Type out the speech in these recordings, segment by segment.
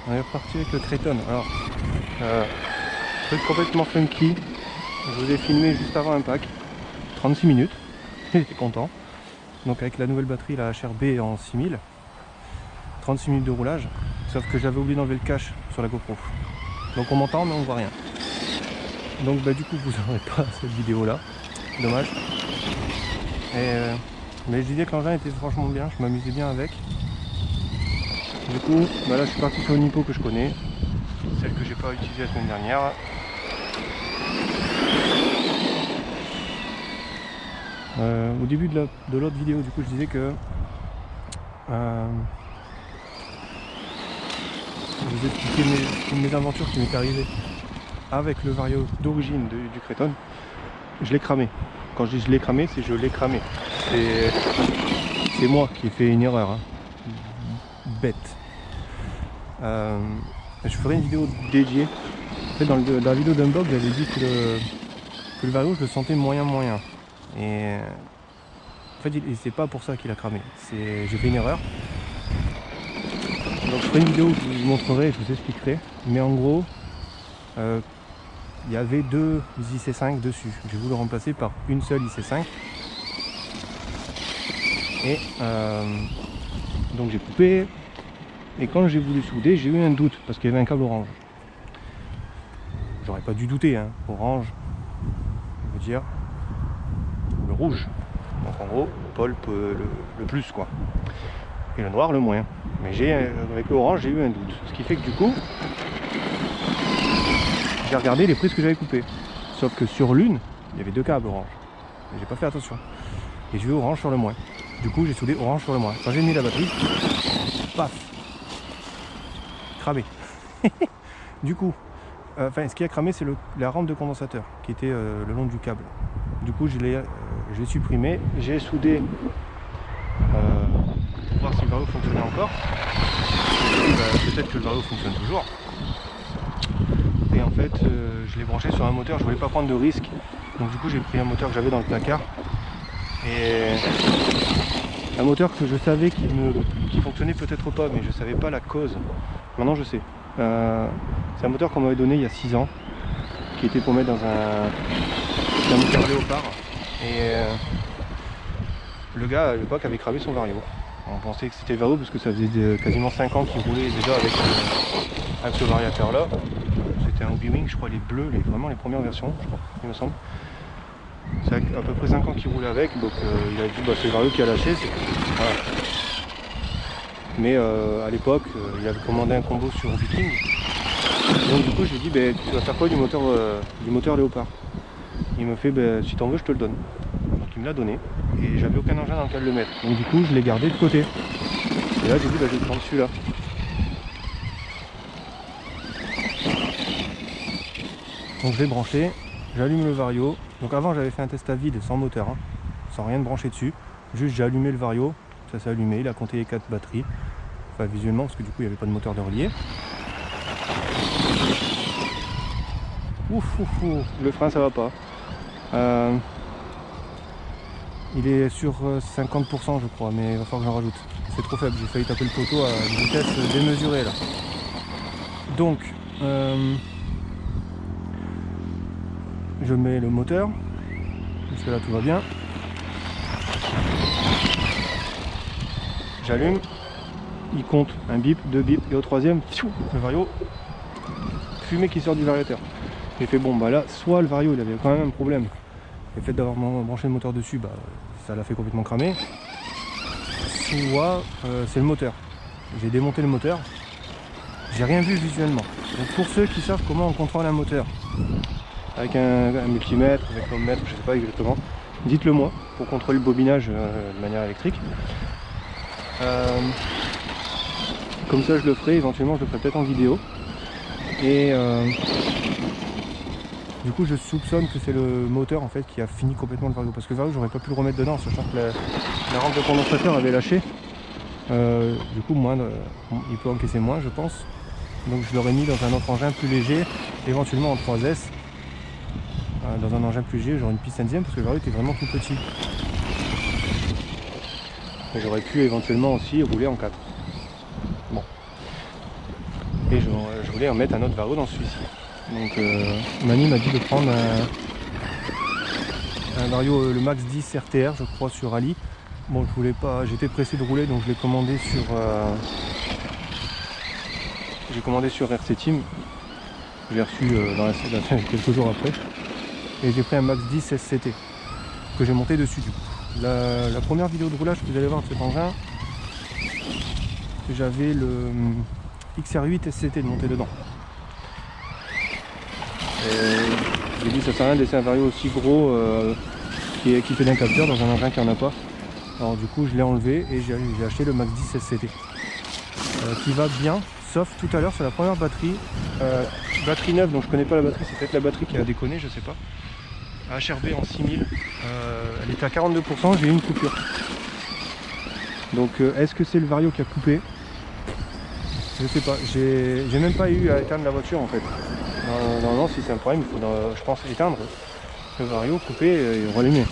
On est reparti avec le Kraton. Alors, truc complètement funky. Je vous ai filmé juste avant un pack, 36 minutes. J'étais content. Donc avec la nouvelle batterie, la HRB en 6000, 36 minutes de roulage. Sauf que j'avais oublié d'enlever le cache sur la GoPro. Donc on m'entend mais on voit rien. Donc bah, du coup vous n'aurez pas cette vidéo là. Dommage. Mais je disais que l'engin était franchement bien, je m'amusais bien avec. Du coup, bah là je suis parti sur une Hippo que je connais, celle que j'ai pas utilisée la semaine dernière. Au début de l'autre vidéo, du coup, je disais que je vous expliquais mes aventures qui m'étaient arrivées avec le Vario d'origine du Kraton. Je l'ai cramé. Quand je dis je l'ai cramé, c'est je l'ai cramé. C'est moi qui ai fait une erreur. Hein. Bête. Je ferai une vidéo dédiée. En fait, dans la vidéo d'unbox, j'avais dit que le Vario, je le sentais moyen. Et en fait, c'est pas pour ça qu'il a cramé. J'ai fait une erreur. Donc je ferai une vidéo où je vous montrerai et je vous expliquerai. Mais en gros, il y avait 2 IC5 dessus. J'ai voulu le remplacer par une seule IC5. Et donc j'ai coupé. Et quand j'ai voulu souder, j'ai eu un doute parce qu'il y avait un câble orange. J'aurais pas dû douter, hein. Orange, je veux dire le rouge. Donc en gros, Paul le plus quoi. Et le noir le moins. Mais avec l'orange j'ai eu un doute. Ce qui fait que du coup, j'ai regardé les prises que j'avais coupées. Sauf que sur l'une, il y avait 2 câbles orange. Et j'ai pas fait attention. Et j'ai eu orange sur le moins. Du coup j'ai soudé orange sur le moins. Quand j'ai mis la batterie, paf, cramé. Du coup, ce qui a cramé c'est la rampe de condensateur qui était le long du câble. Du coup je l'ai supprimé, j'ai soudé pour voir si le Vario fonctionnait encore. Peut-être que le Vario fonctionne toujours. Et en fait je l'ai branché sur un moteur, je voulais pas prendre de risque. Donc du coup j'ai pris un moteur que j'avais dans le placard. Et un moteur que je savais qui fonctionnait peut-être pas, mais je savais pas la cause. Maintenant je sais. C'est un moteur qu'on m'avait donné il y a 6 ans, qui était pour mettre dans un moteur Léopard. Et le gars à l'époque avait cramé son Vario. On pensait que c'était le Vario parce que ça faisait quasiment 5 ans qu'il roulait déjà avec ce variateur là. C'était un Hobby Wing, je crois, les bleus, vraiment les premières versions, je crois, il me semble. C'est à peu près 5 ans qu'il roulait avec, donc il a dit bah, c'est le Vario qui a lâché. Voilà. Mais à l'époque, il avait commandé un combo sur Viking. Donc du coup je lui ai dit bah, tu vas faire quoi du moteur Léopard? Il me fait bah, si t'en veux je te le donne. Donc il me l'a donné et j'avais aucun engin dans lequel le mettre. Donc du coup je l'ai gardé de côté. Et là j'ai dit bah, je vais prendre celui-là. Donc je l'ai branché, j'allume le Vario. Donc avant j'avais fait un test à vide sans moteur, hein, sans rien de brancher dessus. Juste j'ai allumé le Vario, ça s'est allumé, il a compté les 4 batteries. Enfin visuellement parce que du coup il n'y avait pas de moteur de relier. Ouf, le frein ça va pas. Il est sur 50% je crois, mais il va falloir que j'en rajoute. C'est trop faible, j'ai failli taper le poteau à une vitesse démesurée là. Donc je mets le moteur, parce que là tout va bien. J'allume, il compte un bip, 2 bips, et au troisième, le Vario, fumée qui sort du variateur. J'ai fait bon bah là, soit le Vario il avait quand même un problème, le fait d'avoir branché le moteur dessus, bah, ça l'a fait complètement cramer, soit c'est le moteur. J'ai démonté le moteur, j'ai rien vu visuellement. Donc pour ceux qui savent comment on contrôle un moteur, avec un multimètre, avec l'ohmmètre, je sais pas exactement, dites-le moi pour contrôler le bobinage de manière électrique. Comme ça je le ferai, éventuellement je le ferai peut-être en vidéo. Et du coup je soupçonne que c'est le moteur en fait qui a fini complètement le Vario, parce que le Vario j'aurais pas pu le remettre dedans, sachant que la rampe de condensateur avait lâché. Du coup il peut encaisser moins je pense. Donc je l'aurais mis dans un autre engin plus léger, éventuellement en 3S. Dans un engin plus léger, genre une piste indienne, parce que le Vario était vraiment tout petit. J'aurais pu éventuellement aussi rouler en 4. Bon. et je voulais en mettre un autre vario dans celui-ci. Donc Mani m'a dit de prendre un vario, le Max 10 RTR je crois, sur Ali. Bon, je voulais pas, j'étais pressé de rouler, donc je l'ai commandé sur RC Team. Je l'ai reçu quelques jours après, et j'ai pris un Max 10 SCT que j'ai monté dessus. Du coup la première vidéo de roulage que vous allez voir de cet engin, j'avais le XR8 SCT de monter dedans. J'ai dit ça sert à rien de laisser un vario aussi gros qui est équipé d'un capteur dans un engin qui en a pas. Alors du coup je l'ai enlevé et j'ai acheté le Max 10 SCT qui va bien, sauf tout à l'heure sur la première batterie, batterie neuve, donc je connais pas la batterie, c'est peut-être la batterie qui a déconné, je sais pas. HRB en 6000, elle était à 42%, j'ai eu une coupure. Donc est-ce que c'est le vario qui a coupé? Je sais pas, j'ai même pas eu à éteindre la voiture en fait. Normalement si c'est un problème il faudra, je pense, éteindre le vario, couper et rallumer.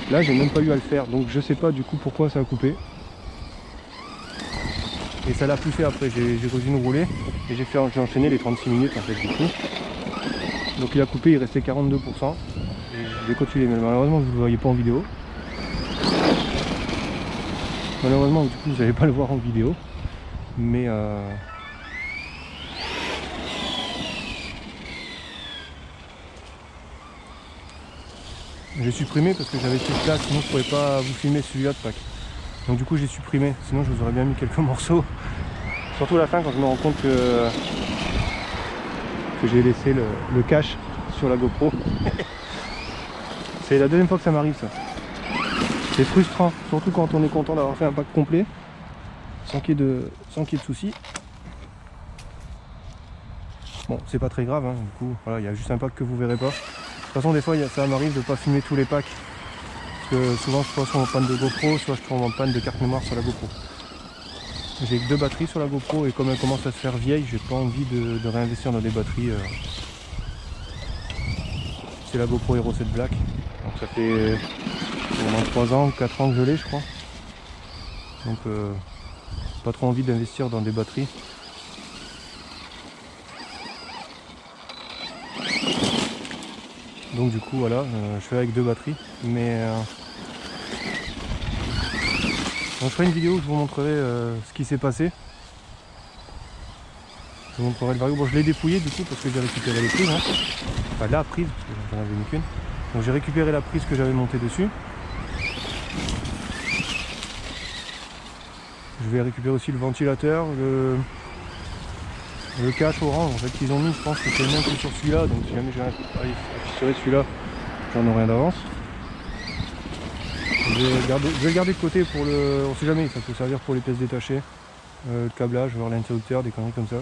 Là j'ai même pas eu à le faire, donc je sais pas du coup pourquoi ça a coupé. Et ça l'a plus fait après, j'ai continué de rouler et j'ai enchaîné les 36 minutes en fait du coup. Donc il a coupé, il restait 42%. Et j'ai continué, mais malheureusement vous ne le voyez pas en vidéo. Malheureusement du coup vous n'allez pas le voir en vidéo. Mais j'ai supprimé parce que j'avais cette place, sinon je ne pourrais pas vous filmer celui-là de pack. Donc du coup j'ai supprimé, sinon je vous aurais bien mis quelques morceaux. Surtout à la fin quand je me rends compte que j'ai laissé le cache sur la GoPro. C'est la deuxième fois que ça m'arrive ça. C'est frustrant, surtout quand on est content d'avoir fait un pack complet, sans qu'il y ait de soucis. Bon, c'est pas très grave, hein, du coup, voilà, il y a juste un pack que vous verrez pas. De toute façon, des fois, ça m'arrive de pas filmer tous les packs. Parce que souvent, je suis en panne de GoPro, soit je tombe en panne de carte mémoire sur la GoPro. J'ai que 2 batteries sur la GoPro et comme elle commence à se faire vieille, j'ai pas envie de réinvestir dans des batteries. C'est la GoPro Hero 7 Black. Donc ça fait au moins 3 ans, 4 ans que je l'ai, je crois. Donc pas trop envie d'investir dans des batteries. Donc du coup voilà, je fais avec 2 batteries. Mais donc, je ferai une vidéo où je vous montrerai ce qui s'est passé. Je vous montrerai le vario. Bon, je l'ai dépouillé du coup parce que j'ai récupéré les prises. Hein. Enfin la prise, parce que j'en avais mis qu'une. Donc j'ai récupéré la prise que j'avais montée dessus. Je vais récupérer aussi le ventilateur, le cache orange en fait qu'ils ont mis, je pense que c'est le même que sur celui-là, donc si jamais j'ai un fissuré celui-là, j'en aurai un d'avance. Je vais le garder de côté pour le. On sait jamais, ça peut servir pour les pièces détachées, le câblage, voir l'interrupteur, des conneries comme ça.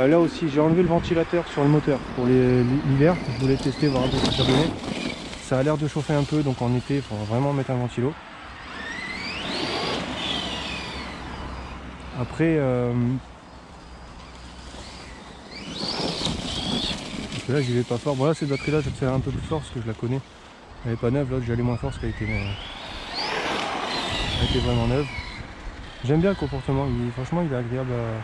Là aussi j'ai enlevé le ventilateur sur le moteur pour l'hiver, je voulais tester, voir un peu ce que ça donnait. Ça a l'air de chauffer un peu, donc en été il faudra vraiment mettre un ventilo. Après parce que là j'y vais pas fort. Bon là cette batterie là j'accélère un peu plus fort parce que je la connais. Elle est pas neuve, l'autre j'allais moins fort parce qu'elle était vraiment neuve. J'aime bien le comportement, franchement il est agréable à...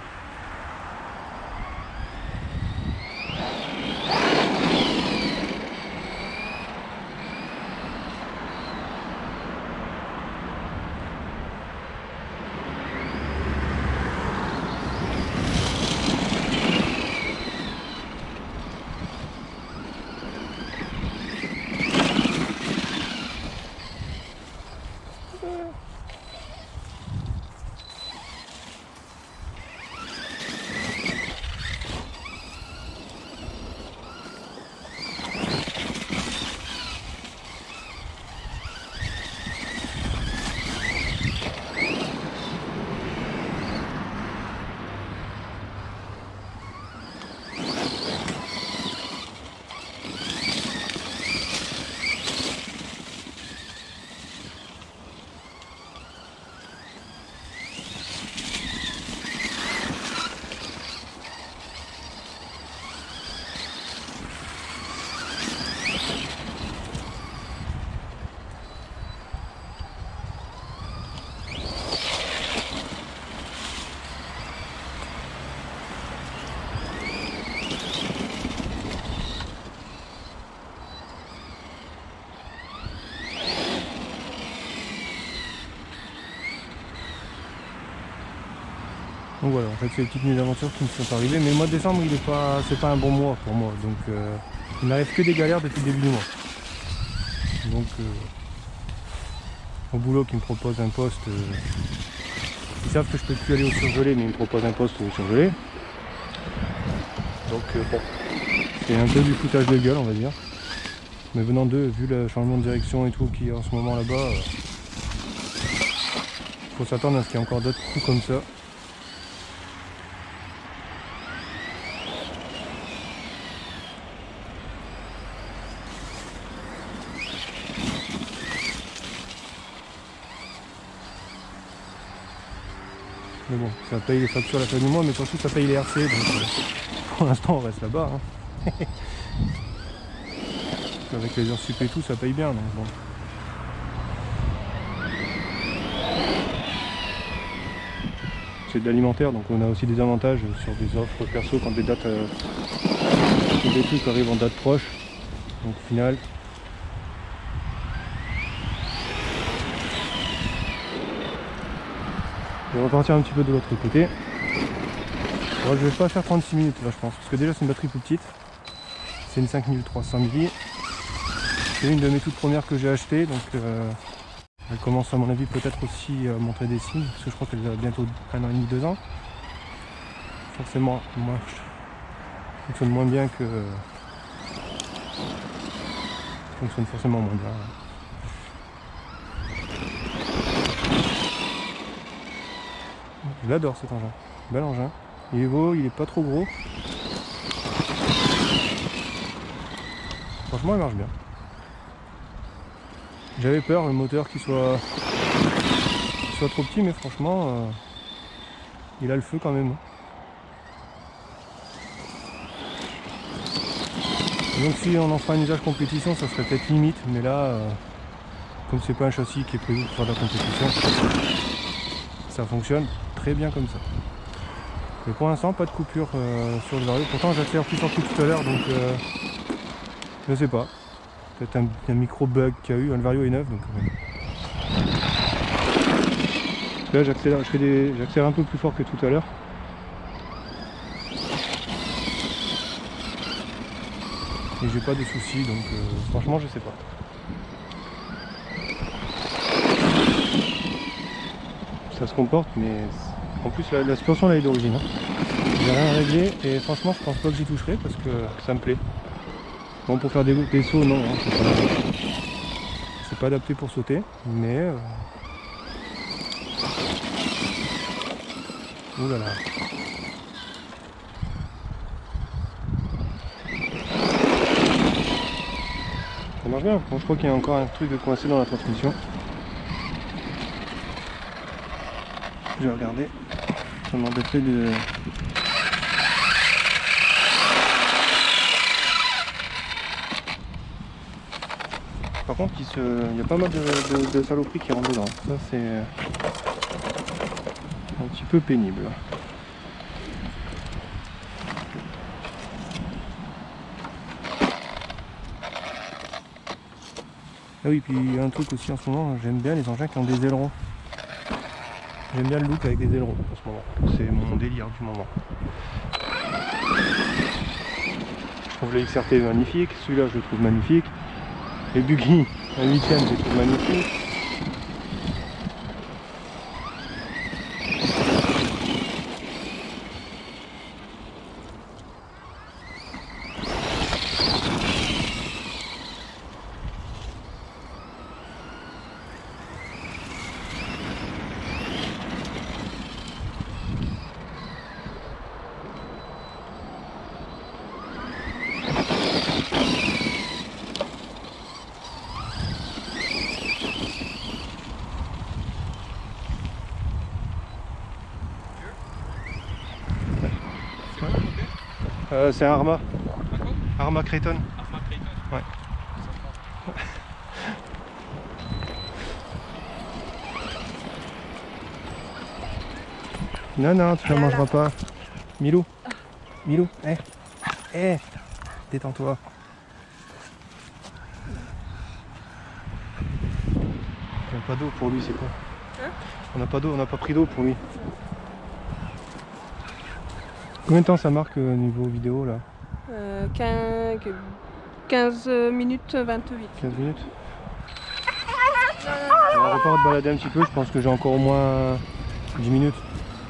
Donc voilà, en fait c'est les petites mésaventures qui me sont arrivées, mais le mois de décembre c'est pas un bon mois pour moi, donc il m'arrive que des galères depuis le début du mois. Donc au boulot qui me propose un poste, ils savent que je peux plus aller au surgelé, mais ils me proposent un poste au surgelé. Donc bon, c'est un peu du foutage de gueule on va dire. Mais venant d'eux, vu le changement de direction et tout qu'il y a en ce moment là-bas, faut s'attendre à ce qu'il y ait encore d'autres coups comme ça. Mais bon, ça paye les factures à la fin du mois, mais surtout ça paye les RC, donc pour l'instant on reste là-bas. Hein. Avec les heures sup et tout, ça paye bien, donc bon. C'est de l'alimentaire, donc on a aussi des avantages sur des offres perso quand des dates, des trucs arrivent en date proche. Donc au final, je vais repartir un petit peu de l'autre côté. Bon, je vais pas faire 36 minutes là je pense, parce que déjà c'est une batterie plus petite. C'est une 5300 mAh. C'est une de mes toutes premières que j'ai achetées, donc elle commence à mon avis peut-être aussi à montrer des signes, parce que je crois qu'elle a bientôt 1 an et demi, 2 ans. Forcément, moi, je fonctionne moins bien que... Je fonctionne forcément moins bien. Je l'adore cet engin, bel engin. Il est beau, il est pas trop gros. Franchement il marche bien. J'avais peur le moteur qui soit trop petit, mais franchement il a le feu quand même. Donc si on en fera un usage compétition, ça serait peut-être limite, mais là comme c'est pas un châssis qui est prévu pour faire de la compétition, ça fonctionne très bien comme ça. Mais pour l'instant pas de coupure sur le vario, pourtant j'accélère plus fort que tout à l'heure, donc je sais pas, peut-être un micro bug qu'il y a eu. Le vario est neuf, donc là j'accélère, j'accélère un peu plus fort que tout à l'heure. Et j'ai pas de soucis, donc franchement je sais pas. Ça se comporte, mais en plus la suspension là est d'origine. Hein. J'ai rien réglé et franchement je pense pas que j'y toucherai parce que ça me plaît. Bon, pour faire des sauts non, hein, c'est pas adapté pour sauter, mais ouh là là. Ça marche bien. Bon, je crois qu'il y a encore un truc de coincé dans la transmission. Je vais regarder. Ça m'embêterait de... Par contre, il y a pas mal de saloperies qui rentrent dedans. Ça, c'est un petit peu pénible. Ah oui, puis il y a un truc aussi en ce moment, j'aime bien les engins qui ont des ailerons. J'aime bien le look avec des ailerons en ce moment. C'est mon délire du moment. Je trouve le XRT magnifique, celui-là je le trouve magnifique. Les Buggy, un 8ème, je les trouve magnifiques. C'est un Arma. Arma Creighton. Arma Creighton. Ouais. Non, non, tu ne mangeras pas. Milou. Milou, détends-toi. On n'a pas d'eau pour lui, c'est quoi? On n'a pas d'eau, on n'a pas pris d'eau pour lui. Combien de temps ça marque au niveau vidéo là? 15 minutes 28. 15 minutes. On va pas te balader un petit peu, je pense que j'ai encore au moins 10 minutes.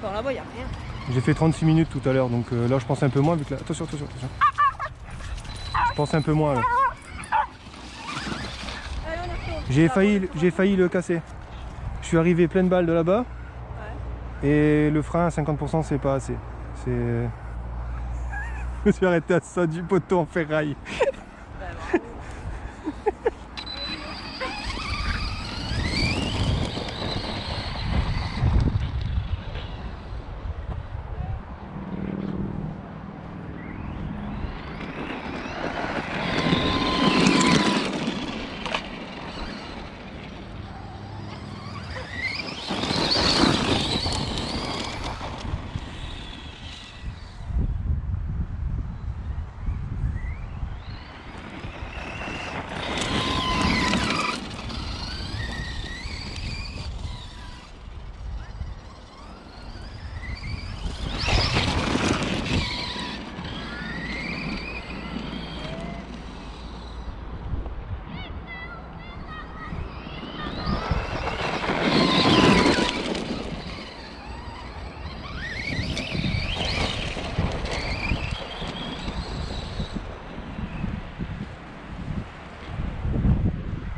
Bon, là-bas, il n'y a rien. J'ai fait 36 minutes tout à l'heure, donc là je pense un peu moins. Avec la... Attention, attention, attention. Je pense un peu moins là. J'ai failli le casser. Je suis arrivé pleine balle de là-bas. Ouais. Et le frein à 50% c'est pas assez. C'est... Je me suis arrêté à ça du poteau en ferraille.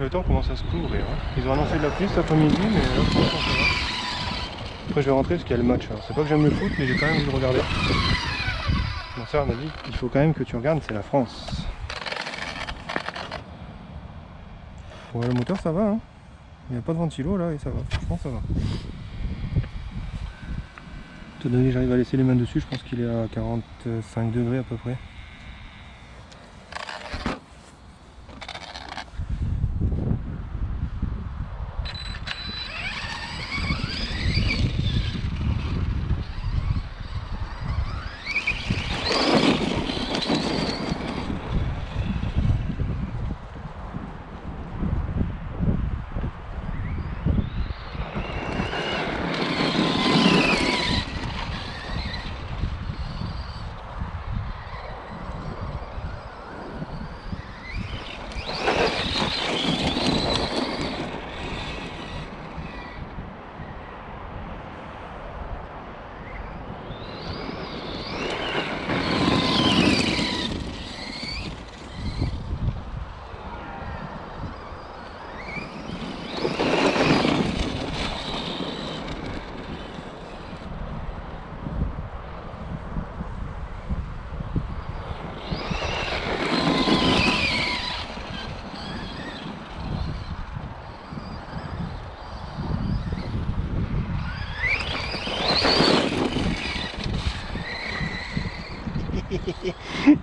Le temps commence à se couvrir. Hein. Ils ont annoncé de la pluie cet après-midi, mais là pour l'instant ça va. Après je vais rentrer parce qu'il y a le match. C'est pas que j'aime le foot, mais j'ai quand même envie de regarder. Mon soeur m'a dit il faut quand même que tu regardes, c'est la France. Bon, le moteur ça va, hein. Il n'y a pas de ventilo là et ça va. Franchement ça va. Étant donné que j'arrive à laisser les mains dessus, je pense qu'il est à 45 degrés à peu près.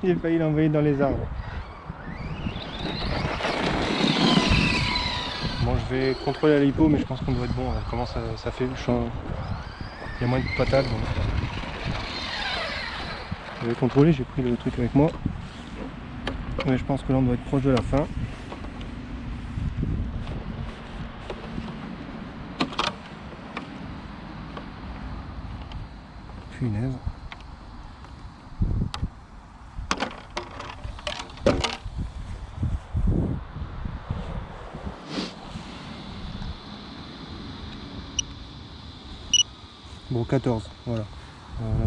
J'ai failli l'envoyer dans les arbres. Bon, je vais contrôler à l'hypo, mais je pense qu'on doit être bon. Comment ça fait le champ. Il y a moins de patates. Donc... Je vais contrôler, j'ai pris le truc avec moi. Mais je pense que là on doit être proche de la fin. Punaise. Bon, 14, voilà.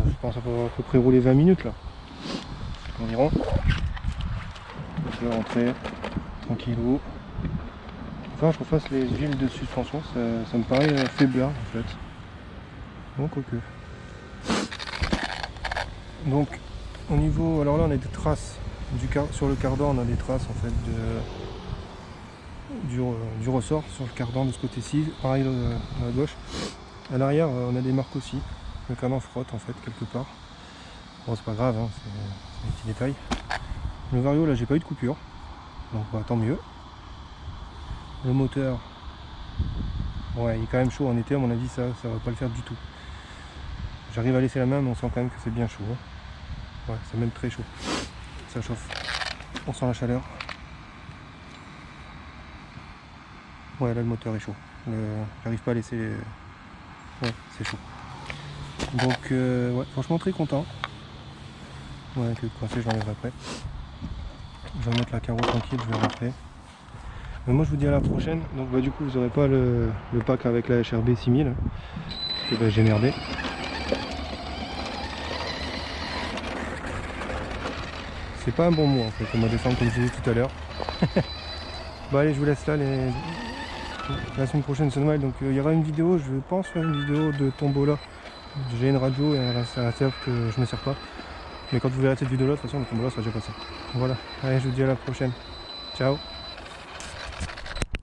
Je pense à peu près rouler 20 minutes là. Environ. Je vais rentrer tranquillou. Enfin, je refasse les huiles de suspension, ça me paraît faiblard en fait. Bon, quoique. Donc, au niveau. Alors là, on a des traces. Sur le cardan, on a des traces en fait du ressort sur le cardan de ce côté-ci. Pareil à la gauche. À l'arrière, on a des marques aussi. Le cardan frotte en fait quelque part. Bon, c'est pas grave, hein, c'est des petits détails. Le vario, là, j'ai pas eu de coupure. Donc, bah, tant mieux. Le moteur, ouais, il est quand même chaud en été, à mon avis, ça va pas le faire du tout. J'arrive à laisser la main, mais on sent quand même que c'est bien chaud. Hein. Ouais, c'est même très chaud. Ça chauffe. On sent la chaleur. Ouais, là, le moteur est chaud. J'arrive pas à laisser les... Ouais, c'est chaud. Donc, ouais, franchement, très content. Ouais, avec le coincé, je l'enlèverai après. Je vais mettre la carreau tranquille, je vais rentrer. Mais moi je vous dis à la prochaine. Donc bah du coup vous n'aurez pas le pack avec la HRB 6000. Parce que bah, j'ai merdé. C'est pas un bon mois en fait, le mois de décembre comme je l'ai dit tout à l'heure. Bon allez, je vous laisse là. La semaine prochaine c'est Noël, donc il y aura une vidéo, je pense faire une vidéo de tombola. J'ai une radio et un serve que je me sers pas. Mais quand vous verrez cette vidéo là, de toute façon le tombola sera déjà passé. Voilà, allez je vous dis à la prochaine. Ciao.